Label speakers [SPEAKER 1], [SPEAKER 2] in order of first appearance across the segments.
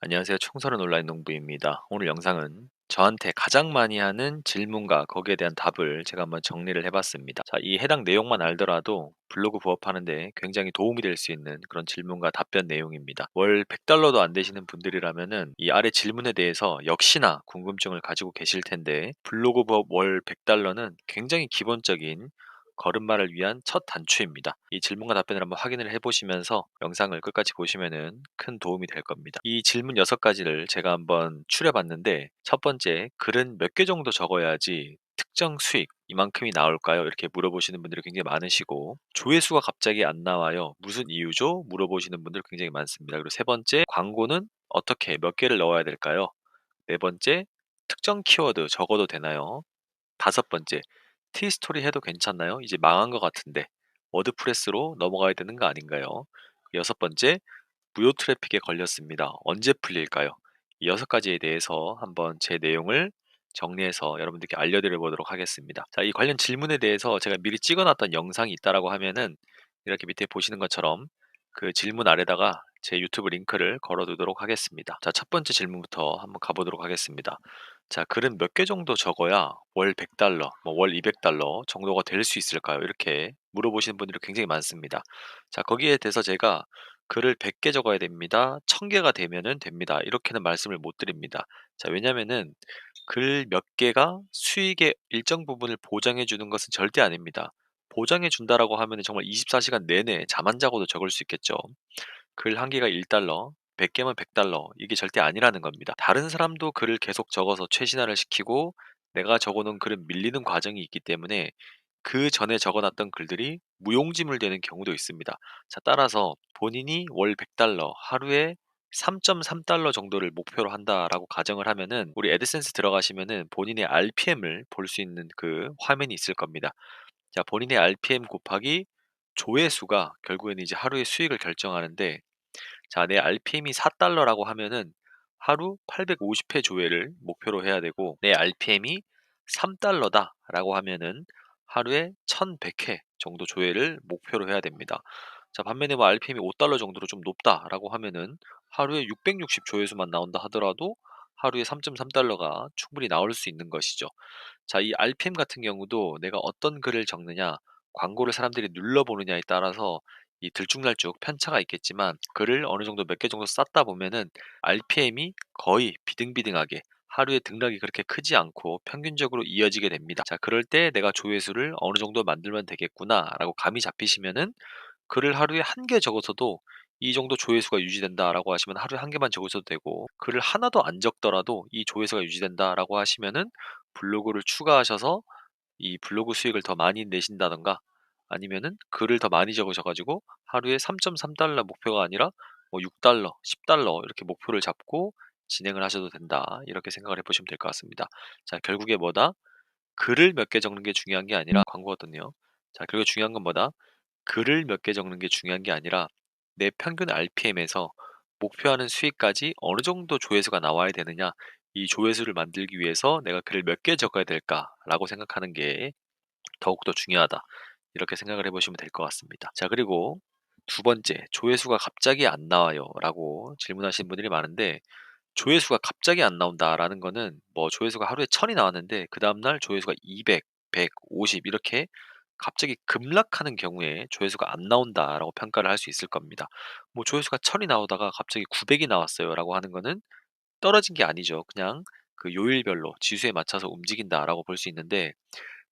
[SPEAKER 1] 안녕하세요. 청소년 온라인 농부입니다. 오늘 영상은 저한테 가장 많이 하는 질문과 거기에 대한 답을 제가 한번 정리를 해봤습니다. 자, 이 해당 내용만 알더라도 블로그 부업하는데 굉장히 도움이 될 수 있는 그런 질문과 답변 내용입니다. 월 100달러도 안 되시는 분들이라면은 이 아래 질문에 대해서 역시나 궁금증을 가지고 계실 텐데, 블로그 부업 월 100달러는 굉장히 기본적인 걸음마를 위한 첫 단추입니다. 이 질문과 답변을 한번 확인을 해보시면서 영상을 끝까지 보시면은 큰 도움이 될 겁니다. 이 질문 6가지를 제가 한번 추려봤는데, 첫 번째, 글은 몇 개 정도 적어야지 특정 수익 이만큼이 나올까요? 이렇게 물어보시는 분들이 굉장히 많으시고, 조회수가 갑자기 안 나와요. 무슨 이유죠? 물어보시는 분들 굉장히 많습니다. 그리고 세 번째, 광고는 어떻게 몇 개를 넣어야 될까요? 네 번째, 특정 키워드 적어도 되나요? 다섯 번째, 티스토리 해도 괜찮나요? 이제 망한 것 같은데 워드프레스로 넘어가야 되는 거 아닌가요? 여섯 번째, 무료 트래픽에 걸렸습니다. 언제 풀릴까요? 이 6가지에 대해서 한번 제 내용을 정리해서 여러분들께 알려드려 보도록 하겠습니다. 자, 이 관련 질문에 대해서 제가 미리 찍어놨던 영상이 있다라고 하면은 이렇게 밑에 보시는 것처럼 그 질문 아래다가 제 유튜브 링크를 걸어두도록 하겠습니다. 자, 첫 번째 질문부터 한번 가보도록 하겠습니다. 자, 글은 몇 개 정도 적어야 월 100달러, 뭐 월 200달러 정도가 될 수 있을까요? 이렇게 물어보시는 분들이 굉장히 많습니다. 자, 거기에 대해서 제가 글을 100개 적어야 됩니다. 1000개가 되면은 됩니다. 이렇게는 말씀을 못 드립니다. 자, 왜냐면은 글 몇 개가 수익의 일정 부분을 보장해 주는 것은 절대 아닙니다. 보장해 준다라고 하면은 정말 24시간 내내 잠 안 자고도 적을 수 있겠죠. 글 한 개가 1달러, 100개면 100달러. 이게 절대 아니라는 겁니다. 다른 사람도 글을 계속 적어서 최신화를 시키고 내가 적어 놓은 글은 밀리는 과정이 있기 때문에 그 전에 적어 놨던 글들이 무용지물 되는 경우도 있습니다. 자, 따라서 본인이 월 100달러, 하루에 3.3달러 정도를 목표로 한다라고 가정을 하면은, 우리 애드센스 들어가시면은 본인의 RPM을 볼 수 있는 그 화면이 있을 겁니다. 자, 본인의 RPM 곱하기 조회수가 결국에는 이제 하루의 수익을 결정하는데, 자, 내 RPM이 4달러라고 하면은 하루 850회 조회를 목표로 해야 되고, 내 RPM이 3달러다라고 하면은 하루에 1100회 정도 조회를 목표로 해야 됩니다. 자, 반면에 뭐 RPM이 5달러 정도로 좀 높다라고 하면은 하루에 660 조회수만 나온다 하더라도 하루에 3.3달러가 충분히 나올 수 있는 것이죠. 자, 이 RPM 같은 경우도 내가 어떤 글을 적느냐, 광고를 사람들이 눌러보느냐에 따라서 이 들쭉날쭉 편차가 있겠지만, 글을 어느 정도 몇 개 정도 쌓다 보면은 RPM이 거의 비등비등하게 하루에 등락이 그렇게 크지 않고 평균적으로 이어지게 됩니다. 자, 그럴 때 내가 조회수를 어느 정도 만들면 되겠구나라고 감이 잡히시면은, 글을 하루에 한 개 적어서도 이 정도 조회수가 유지된다라고 하시면 하루에 한 개만 적으셔도 되고, 글을 하나도 안 적더라도 이 조회수가 유지된다라고 하시면은 블로그를 추가하셔서 이 블로그 수익을 더 많이 내신다던가, 아니면은 글을 더 많이 적으셔 가지고 하루에 3.3달러 목표가 아니라 뭐 6달러, 10달러 이렇게 목표를 잡고 진행을 하셔도 된다. 이렇게 생각을 해 보시면 될 것 같습니다. 자, 결국에 뭐다? 글을 몇 개 적는 게 중요한 게 아니라, 광고거든요. 자, 결국 중요한 건 뭐다? 글을 몇 개 적는 게 중요한 게 아니라 내 평균 RPM에서 목표하는 수익까지 어느 정도 조회수가 나와야 되느냐, 이 조회수를 만들기 위해서 내가 글을 몇 개 적어야 될까라고 생각하는 게 더욱더 중요하다. 이렇게 생각을 해보시면 될 것 같습니다. 자, 그리고 두 번째, 조회수가 갑자기 안 나와요 라고 질문하시는 분들이 많은데, 조회수가 갑자기 안 나온다라는 거는 뭐 조회수가 하루에 1000이 나왔는데 그 다음날 조회수가 200, 100, 50 이렇게 갑자기 급락하는 경우에 조회수가 안 나온다라고 평가를 할 수 있을 겁니다. 뭐 조회수가 1000이 나오다가 갑자기 900이 나왔어요라고 하는 거는 떨어진 게 아니죠. 그냥 그 요일별로 지수에 맞춰서 움직인다라고 볼 수 있는데,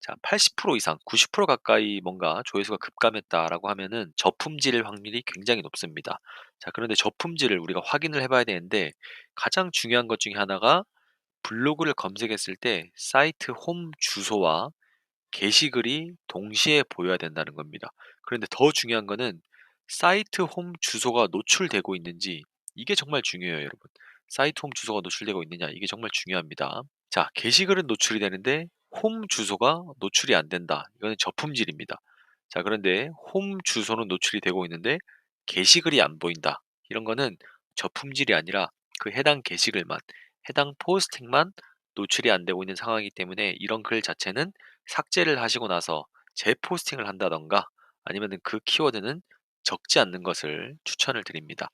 [SPEAKER 1] 자, 80% 이상, 90% 가까이 뭔가 조회수가 급감했다라고 하면은 저품질 확률이 굉장히 높습니다. 자, 그런데 저품질을 우리가 확인을 해봐야 되는데, 가장 중요한 것 중에 하나가 블로그를 검색했을 때 사이트 홈 주소와 게시글이 동시에 보여야 된다는 겁니다. 그런데 더 중요한 거는 사이트 홈 주소가 노출되고 있는지, 이게 정말 중요해요, 여러분. 사이트 홈 주소가 노출되고 있느냐, 이게 정말 중요합니다. 자, 게시글은 노출이 되는데 홈 주소가 노출이 안 된다. 이거는 저품질입니다. 자, 그런데 홈 주소는 노출이 되고 있는데 게시글이 안 보인다. 이런 거는 저품질이 아니라 그 해당 게시글만, 해당 포스팅만 노출이 안 되고 있는 상황이기 때문에, 이런 글 자체는 삭제를 하시고 나서 재포스팅을 한다던가, 아니면은 그 키워드는 적지 않는 것을 추천을 드립니다.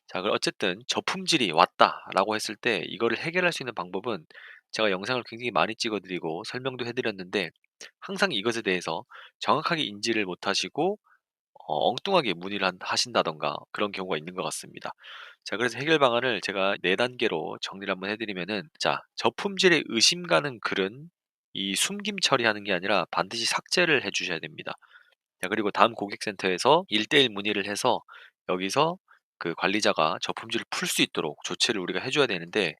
[SPEAKER 1] 자, 그럼 어쨌든 "저품질이 왔다."라고 했을 때 이거를 해결할 수 있는 방법은 제가 영상을 굉장히 많이 찍어 드리고 설명도 해 드렸는데, 항상 이것에 대해서 정확하게 인지를 못하시고 엉뚱하게 문의를 하신다든가 그런 경우가 있는 것 같습니다. 자, 그래서 해결 방안을 제가 4 단계로 정리를 한번 해 드리면은, 자, 저품질에 의심 가는 글은 이 숨김 처리하는 게 아니라 반드시 삭제를 해 주셔야 됩니다. 자, 그리고 다음 고객센터에서 1:1 문의를 해서 여기서 그 관리자가 저품질을 풀 수 있도록 조치를 우리가 해 줘야 되는데,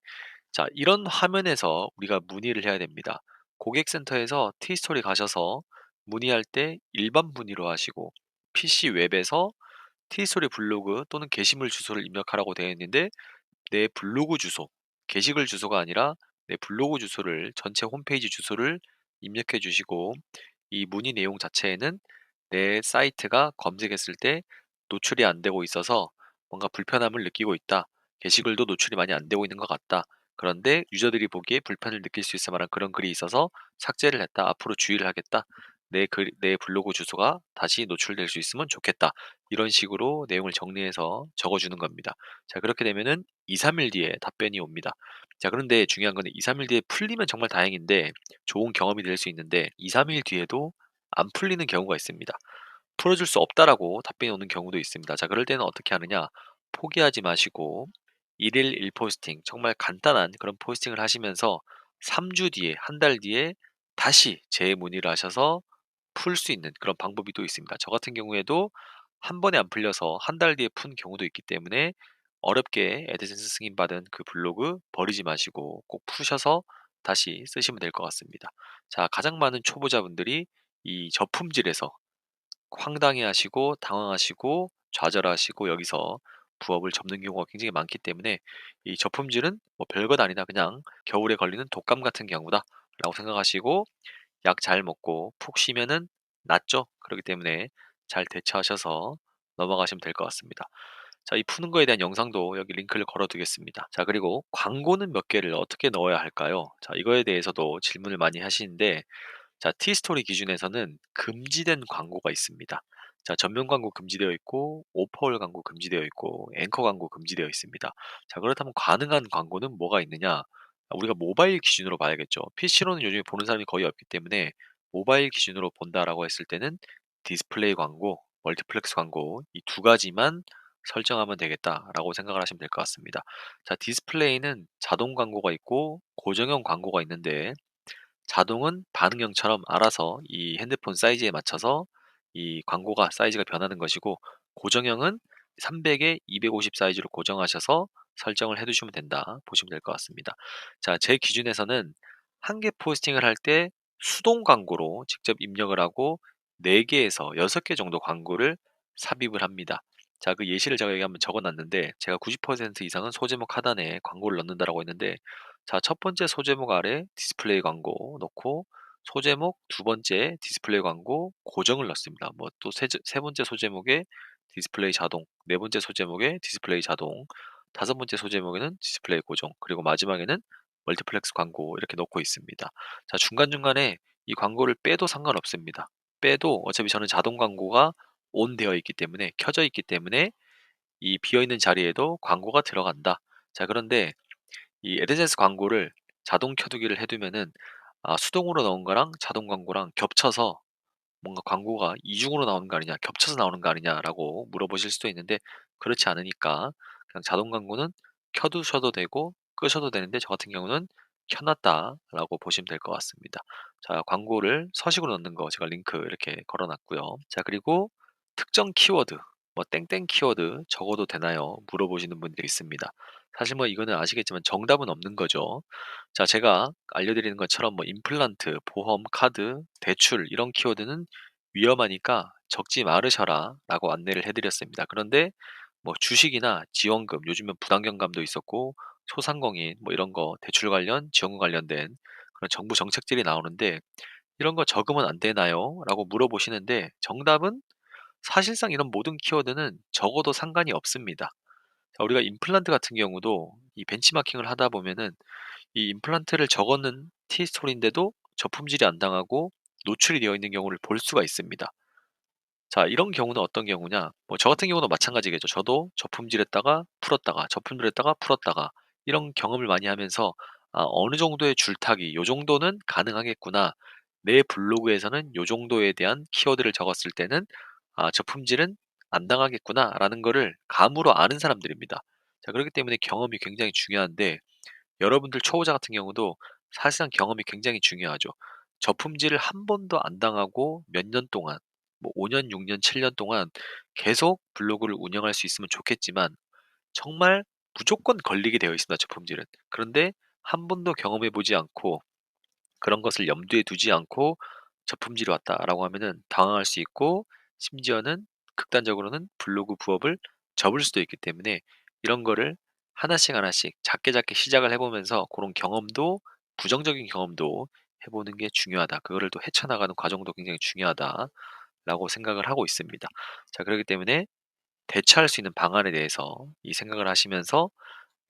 [SPEAKER 1] 자, 이런 화면에서 우리가 문의를 해야 됩니다. 고객센터에서 티스토리 가셔서 문의할 때 일반 문의로 하시고, PC 웹에서 티스토리 블로그 또는 게시물 주소를 입력하라고 되어 있는데, 내 블로그 주소, 게시글 주소가 아니라 내 블로그 주소를, 전체 홈페이지 주소를 입력해 주시고, 이 문의 내용 자체에는 내 사이트가 검색했을 때 노출이 안 되고 있어서 뭔가 불편함을 느끼고 있다. 게시글도 노출이 많이 안 되고 있는 것 같다. 그런데 유저들이 보기에 불편을 느낄 수 있을 만한 그런 글이 있어서 삭제를 했다. 앞으로 주의를 하겠다. 내 블로그 주소가 다시 노출될 수 있으면 좋겠다. 이런 식으로 내용을 정리해서 적어주는 겁니다. 자, 그렇게 되면은 2-3일 뒤에 답변이 옵니다. 자, 그런데 중요한 거는 2-3일 뒤에 풀리면 정말 다행인데, 좋은 경험이 될 수 있는데, 2-3일 뒤에도 안 풀리는 경우가 있습니다. 풀어줄 수 없다라고 답변이 오는 경우도 있습니다. 자, 그럴 때는 어떻게 하느냐? 포기하지 마시고 1일 1포스팅, 정말 간단한 그런 포스팅을 하시면서 3주 뒤에, 한 달 뒤에 다시 재문의를 하셔서 풀 수 있는 그런 방법이 또 있습니다. 저 같은 경우에도 한 번에 안 풀려서 한 달 뒤에 푼 경우도 있기 때문에, 어렵게 애드센스 승인받은 그 블로그 버리지 마시고 꼭 푸셔서 다시 쓰시면 될 것 같습니다. 자, 가장 많은 초보자분들이 이 저품질에서 황당해하시고 당황하시고 좌절하시고 여기서 부업을 접는 경우가 굉장히 많기 때문에, 이 저품질은 뭐 별것 아니다, 그냥 겨울에 걸리는 독감 같은 경우다라고 생각하시고 약 잘 먹고 푹 쉬면은 낫죠. 그렇기 때문에 잘 대처하셔서 넘어가시면 될 것 같습니다. 자, 이 푸는 거에 대한 영상도 여기 링크를 걸어 두겠습니다. 자, 그리고 광고는 몇 개를 어떻게 넣어야 할까요? 자, 이거에 대해서도 질문을 많이 하시는데, 자, 티스토리 기준에서는 금지된 광고가 있습니다. 자, 전면 광고 금지되어 있고, 오퍼홀 광고 금지되어 있고, 앵커 광고 금지되어 있습니다. 자, 그렇다면 가능한 광고는 뭐가 있느냐? 우리가 모바일 기준으로 봐야겠죠. PC로는 요즘에 보는 사람이 거의 없기 때문에 모바일 기준으로 본다라고 했을 때는 디스플레이 광고, 멀티플렉스 광고, 이 두 가지만 설정하면 되겠다라고 생각을 하시면 될 것 같습니다. 자, 디스플레이는 자동 광고가 있고 고정형 광고가 있는데, 자동은 반응형처럼 알아서 이 핸드폰 사이즈에 맞춰서 이 광고가 사이즈가 변하는 것이고, 고정형은 300에 250 사이즈로 고정하셔서 설정을 해 두시면 된다 보시면 될 것 같습니다. 자, 제 기준에서는 한 개 포스팅을 할 때 수동 광고로 직접 입력을 하고 4 개에서 6개 정도 광고를 삽입을 합니다. 자, 그 예시를 제가 여기 한번 적어 놨는데, 제가 90% 이상은 소제목 하단에 광고를 넣는다라고 했는데, 자, 첫 번째 소제목 아래 디스플레이 광고 넣고, 소제목 두 번째 디스플레이 광고 고정을 넣습니다. 뭐 또 세 번째 소제목에 디스플레이 자동, 네 번째 소제목에 디스플레이 자동, 다섯 번째 소제목에는 디스플레이 고정, 그리고 마지막에는 멀티플렉스 광고 이렇게 넣고 있습니다. 자, 중간중간에 이 광고를 빼도 상관없습니다. 빼도 어차피 저는 자동 광고가 온 되어 있기 때문에, 켜져 있기 때문에 이 비어 있는 자리에도 광고가 들어간다. 자, 그런데 이 애드센스 광고를 자동 켜두기를 해 두면은, 수동으로 넣은 거랑 자동 광고랑 겹쳐서 뭔가 광고가 이중으로 나오는 거 아니냐, 겹쳐서 나오는 거 아니냐라고 물어보실 수도 있는데, 그렇지 않으니까 그냥 자동 광고는 켜두셔도 되고 끄셔도 되는데, 저 같은 경우는 켜 놨다라고 보시면 될 것 같습니다. 자, 광고를 서식으로 넣는 거 제가 링크 이렇게 걸어 놨고요. 자, 그리고 특정 키워드, 뭐 "땡땡 키워드 적어도 되나요?" 물어보시는 분들이 있습니다. 사실 뭐 이거는 아시겠지만 정답은 없는 거죠. 자, 제가 알려드리는 것처럼 뭐 임플란트, 보험, 카드, 대출 이런 키워드는 위험하니까 적지 말으셔라라고 안내를 해 드렸습니다. 그런데 뭐 주식이나 지원금, 요즘은 부당경감도 있었고 소상공인 뭐 이런 거 대출 관련, 지원금 관련된 그런 정부 정책들이 나오는데, "이런 거 적으면 안 되나요?" 라고 물어보시는데, 정답은 사실상 이런 모든 키워드는 적어도 상관이 없습니다. 자, 우리가 임플란트 같은 경우도 이 벤치마킹을 하다 보면은 이 임플란트를 적었는 티스토리인데도 저품질이 안 당하고 노출이 되어 있는 경우를 볼 수가 있습니다. 자, 이런 경우는 어떤 경우냐? 뭐 저 같은 경우도 마찬가지겠죠. 저도 저품질했다가 풀었다가 저품질했다가 풀었다가 이런 경험을 많이 하면서 '아, 어느 정도의 줄타기 요 정도는 가능하겠구나. 내 블로그에서는 요 정도에 대한 키워드를 적었을 때는 저품질은 안 당하겠구나.'라는 거를 감으로 아는 사람들입니다. 자, 그렇기 때문에 경험이 굉장히 중요한데, 여러분들 초보자 같은 경우도 사실상 경험이 굉장히 중요하죠. 저품질을 한 번도 안 당하고 몇 년 동안, 뭐 5 년, 6 년, 7년 동안 계속 블로그를 운영할 수 있으면 좋겠지만, 정말 무조건 걸리게 되어 있습니다, 저품질은. 그런데 한 번도 경험해 보지 않고 그런 것을 염두에 두지 않고 저품질이 왔다라고 하면은 당황할 수 있고, 심지어는 극단적으로는 블로그 부업을 접을 수도 있기 때문에, 이런 거를 하나씩 하나씩 작게 작게 시작을 해 보면서 그런 경험도, 부정적인 경험도 해 보는 게 중요하다. 그거를 또 헤쳐나가는 과정도 굉장히 중요하다라고 생각을 하고 있습니다. 자, 그렇기 때문에 대처할 수 있는 방안에 대해서 이 생각을 하시면서,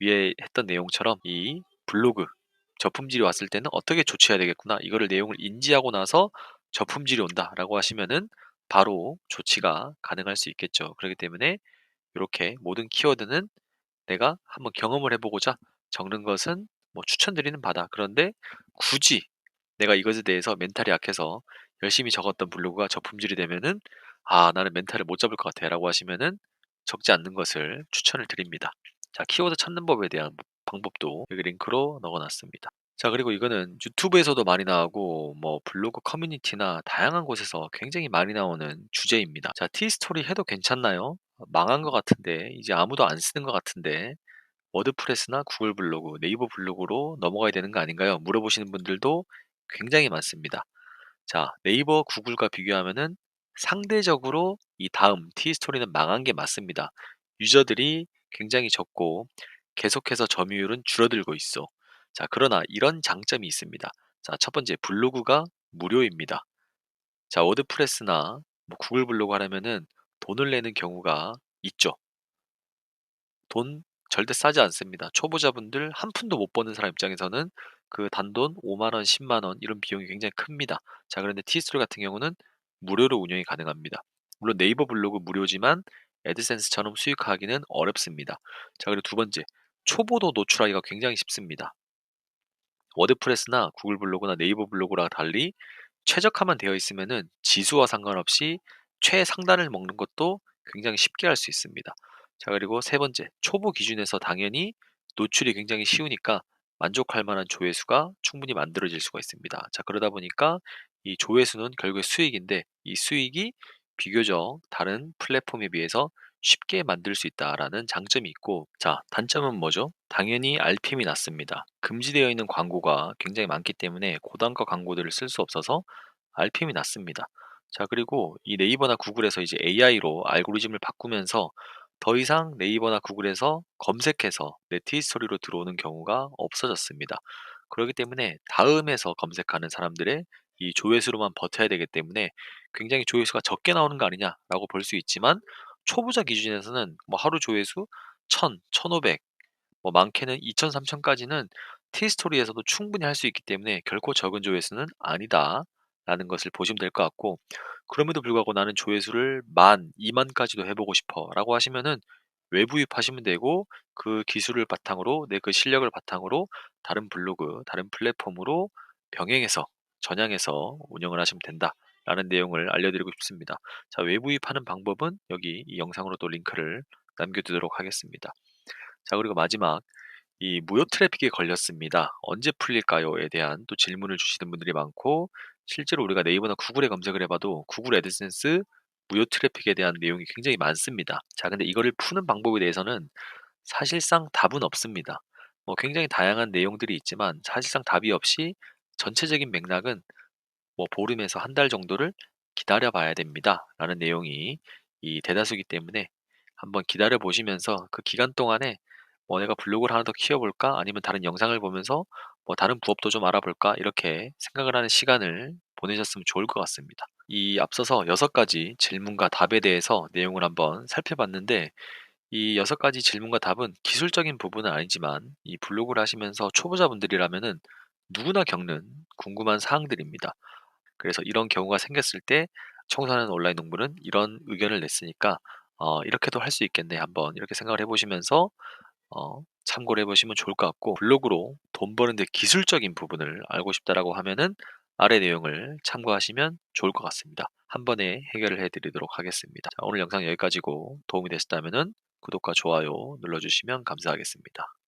[SPEAKER 1] 위에 했던 내용처럼 이 블로그 저품질이 왔을 때는 어떻게 조치해야 되겠구나, 이거를 내용을 인지하고 나서 저품질이 온다라고 하시면은 바로 조치가 가능할 수 있겠죠. 그렇기 때문에 이렇게 모든 키워드는 내가 한번 경험을 해보고자 적는 것은 뭐 추천드리는 바다. 그런데 굳이 내가 이것에 대해서 멘탈이 약해서 열심히 적었던 블로그가 저품질이 되면은 나는 멘탈을 못 잡을 것 같아라고 하시면은 적지 않는 것을 추천을 드립니다. 자, 키워드 찾는 법에 대한 방법도 여기 링크로 넣어 놨습니다. 자, 그리고 이거는 유튜브에서도 많이 나오고 뭐 블로그 커뮤니티나 다양한 곳에서 굉장히 많이 나오는 주제입니다. 자, 티스토리 해도 괜찮나요? 망한 것 같은데, 이제 아무도 안 쓰는 것 같은데, 워드프레스나 구글 블로그, 네이버 블로그로 넘어가야 되는 거 아닌가요? 물어보시는 분들도 굉장히 많습니다. 자, 네이버, 구글과 비교하면은 상대적으로 이 다음 티스토리는 망한 게 맞습니다. 유저들이 굉장히 적고 계속해서 점유율은 줄어들고 있어. 자, 그러나 이런 장점이 있습니다. 자, 첫 번째, 블로그가 무료입니다. 자, 워드프레스나 뭐 구글 블로그 하려면은 돈을 내는 경우가 있죠. 돈 절대 싸지 않습니다. 초보자분들 한 푼도 못 버는 사람 입장에서는 그 단돈 5만 원, 10만 원 이런 비용이 굉장히 큽니다. 자, 그런데 티스토리 같은 경우는 무료로 운영이 가능합니다. 물론 네이버 블로그 무료지만 애드센스처럼 수익화하기는 어렵습니다. 자, 그리고 두 번째, 초보도 노출하기가 굉장히 쉽습니다. 워드프레스나 구글 블로그나 네이버 블로그랑 달리 최적화만 되어 있으면은 지수와 상관없이 최상단을 먹는 것도 굉장히 쉽게 할 수 있습니다. 자, 그리고 세 번째, 초보 기준에서 당연히 노출이 굉장히 쉬우니까 만족할 만한 조회수가 충분히 만들어질 수가 있습니다. 자, 그러다 보니까 이 조회수는 결국에 수익인데, 이 수익이 비교적 다른 플랫폼에 비해서 쉽게 만들 수 있다라는 장점이 있고, 자, 단점은 뭐죠? 당연히 RPM이 낮습니다. 금지되어 있는 광고가 굉장히 많기 때문에 고단가 광고들을 쓸 수 없어서 RPM이 낮습니다. 자, 그리고 이 네이버나 구글에서 이제 AI로 알고리즘을 바꾸면서 더 이상 네이버나 구글에서 검색해서 내 티스토리로 들어오는 경우가 없어졌습니다. 그렇기 때문에 다음에서 검색하는 사람들의 이 조회수로만 버텨야 되기 때문에 굉장히 조회수가 적게 나오는 거 아니냐라고 볼 수 있지만, 초보자 기준에서는 뭐 하루 조회수 1000, 1500, 뭐 많게는 2000, 3000까지는 티스토리에서도 충분히 할 수 있기 때문에 결코 적은 조회수는 아니다라는 것을 보시면 될 것 같고, 그럼에도 불구하고 나는 조회수를 10,000, 20,000까지도 해보고 싶어라고 하시면은 외부입하시면 되고, 그 기술을 바탕으로 내 그 실력을 바탕으로 다른 블로그, 다른 플랫폼으로 병행해서 전향해서 운영을 하시면 된다라는 내용을 알려드리고 싶습니다. 자, 외부입하는 방법은 여기 이 영상으로 또 링크를 남겨두도록 하겠습니다. 자, 그리고 마지막, 이 무료 트래픽에 걸렸습니다. 언제 풀릴까요?에 대한 또 질문을 주시는 분들이 많고, 실제로 우리가 네이버나 구글에 검색을 해봐도 구글 애드센스 무료 트래픽에 대한 내용이 굉장히 많습니다. 자, 근데 이거를 푸는 방법에 대해서는 사실상 답은 없습니다. 뭐 굉장히 다양한 내용들이 있지만 사실상 답이 없이, 전체적인 맥락은 뭐 보름에서 한 달 정도를 기다려 봐야 됩니다. 라는 내용이 이 대다수이기 때문에, 한번 기다려 보시면서 그 기간 동안에 뭐 내가 블로그를 하나 더 키워볼까? 아니면 다른 영상을 보면서 뭐 다른 부업도 좀 알아볼까? 이렇게 생각을 하는 시간을 보내셨으면 좋을 것 같습니다. 이 앞서서 6가지 질문과 답에 대해서 내용을 한번 살펴봤는데, 이 6가지 질문과 답은 기술적인 부분은 아니지만 이 블로그를 하시면서 초보자분들이라면은 누구나 겪는 궁금한 사항들입니다. 그래서 이런 경우가 생겼을 때 청소하는 온라인 농부는 이런 의견을 냈으니까 '이렇게도 할 수 있겠네 한번.' 이렇게 생각을 해 보시면서 참고를 해 보시면 좋을 것 같고, 블로그로 돈 버는 데 기술적인 부분을 알고 싶다라고 하면은 아래 내용을 참고하시면 좋을 것 같습니다. 한 번에 해결을 해 드리도록 하겠습니다. 자, 오늘 영상 여기까지고 도움이 되셨다면은 구독과 좋아요 눌러 주시면 감사하겠습니다.